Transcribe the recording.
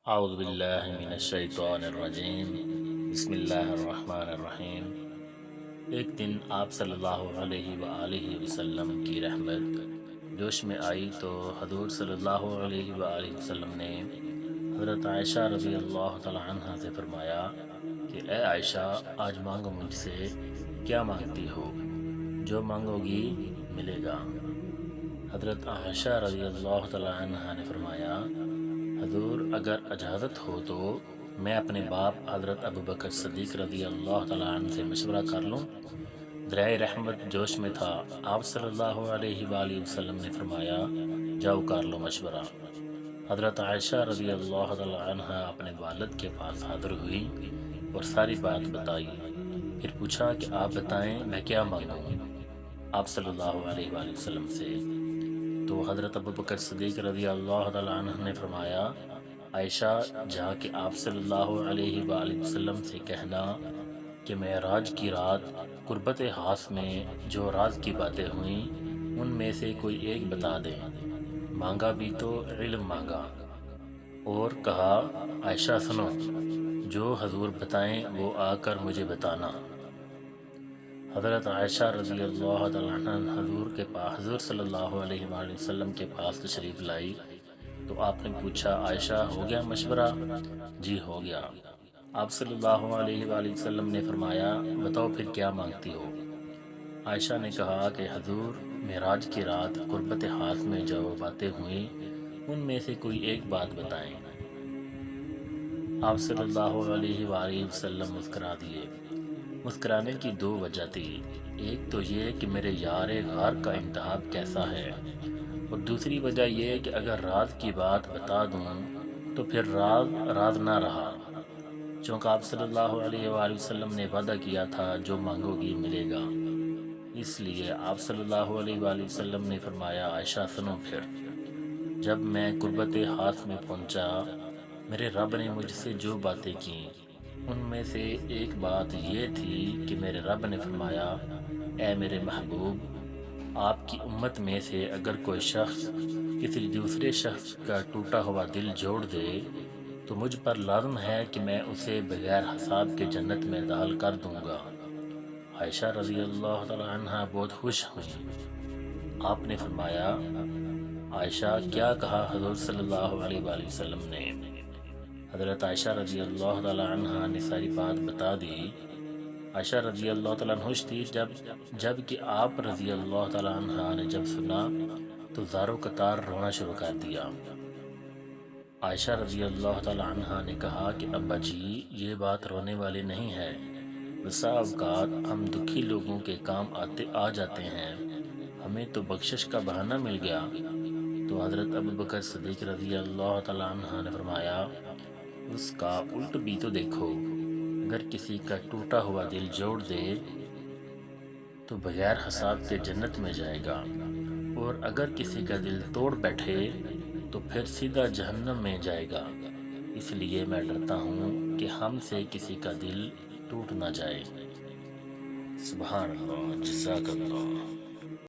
اعوذ باللہ من الشیطان الرجیم بسم اللہ الرحمن الرحیم۔ ایک دن آپ صلی اللہ علیہ وآلہ وسلم کی رحمت جوش میں آئی تو حضور صلی اللہ علیہ وآلہ وسلم نے حضرت عائشہ رضی اللہ تعالی عنہ سے فرمایا کہ اے عائشہ، آج مانگو مجھ سے، کیا مانگتی ہو؟ جو مانگو گی ملے گا۔ حضرت عائشہ رضی اللہ تعالی عنہ نے فرمایا، حضور اگر اجازت ہو تو میں اپنے باپ حضرت ابوبکر صدیق رضی اللہ تعالیٰ عنہ سے مشورہ کر لوں۔ دریائے رحمت جوش میں تھا۔ آپ صلی اللہ علیہ وآلہ وسلم نے فرمایا، جاؤ کر لو مشورہ۔ حضرت عائشہ رضی اللہ تعالیٰ عنہ اپنے والد کے پاس حاضر ہوئی اور ساری بات بتائی۔ پھر پوچھا کہ آپ بتائیں میں کیا مانگوں آپ صلی اللہ علیہ وآلہ وسلم سے؟ تو حضرت ابوبکر صدیق رضی اللہ تعالیٰ عنہ نے فرمایا، عائشہ، جا کے آپ صلی اللہ علیہ وآلہ وسلم سے کہنا کہ معراج کی رات قربت ہاتھ میں جو راز کی باتیں ہوئیں ان میں سے کوئی ایک بتا دیں۔ مانگا بھی تو علم مانگا، اور کہا عائشہ سنو، جو حضور بتائیں وہ آ کر مجھے بتانا۔ حضرت عائشہ رضی اللہ تعالیٰ عنہ حضور صلی اللہ علیہ وآلہ وسلم کے پاس تشریف لائی تو آپ نے پوچھا، عائشہ ہو گیا مشورہ؟ جی ہو گیا۔ آپ صلی اللہ علیہ وآلہ وسلم نے فرمایا، بتاؤ پھر کیا مانگتی ہو؟ عائشہ نے کہا کہ حضور معراج کی رات قربت ہاتھ میں جو باتیں ہوئیں ان میں سے کوئی ایک بات بتائیں۔ آپ صلی اللہ علیہ وآلہ وسلم مسکرا دیے۔ مسکرانے کی دو وجہ تھی، ایک تو یہ کہ میرے یار غار کا انتخاب کیسا ہے، اور دوسری وجہ یہ کہ اگر راز کی بات بتا دوں تو پھر راز نہ رہا، چونکہ آپ صلی اللہ علیہ وآلہ وسلم نے وعدہ کیا تھا جو مانگو گی ملے گا۔ اس لیے آپ صلی اللہ علیہ وآلہ وسلم نے فرمایا، عائشہ سنو پھر۔ جب میں قربت ہاتھ میں پہنچا، میرے رب نے مجھ سے جو باتیں کیں ان میں سے ایک بات یہ تھی کہ میرے رب نے فرمایا، اے میرے محبوب، آپ کی امت میں سے اگر کوئی شخص کسی دوسرے شخص کا ٹوٹا ہوا دل جوڑ دے تو مجھ پر لازم ہے کہ میں اسے بغیر حساب کے جنت میں داخل کر دوں گا۔ عائشہ رضی اللہ تعالی عنہ بہت خوش ہوئیں۔ آپ نے فرمایا، عائشہ کیا کہا حضور صلی اللہ علیہ وآلہ وسلم نے؟ حضرت عائشہ رضی اللہ تعالی عنہ نے ساری بات بتا دی۔ عائشہ رضی اللہ تعالیٰ عنہ خوش تھی۔ جب کہ آپ رضی اللہ تعالیٰ عنہ نے جب سنا تو زارو قطار رونا شروع کر دیا۔ عائشہ رضی اللہ تعالیٰ عنہ نے کہا کہ ابا جی، یہ بات رونے والی نہیں ہے، بسا اوقات ہم دکھی لوگوں کے کام آ جاتے ہیں، ہمیں تو بخشش کا بہانہ مل گیا۔ تو حضرت ابوبکر صدیق رضی اللہ تعالیٰ عنہ نے فرمایا، اس کا الٹ بھی تو دیکھو، اگر کسی کا ٹوٹا ہوا دل جوڑ دے تو بغیر حساب کے جنت میں جائے گا، اور اگر کسی کا دل توڑ بیٹھے تو پھر سیدھا جہنم میں جائے گا۔ اس لیے میں ڈرتا ہوں کہ ہم سے کسی کا دل ٹوٹ نہ جائے۔ سبحان اللہ، جزاک اللہ۔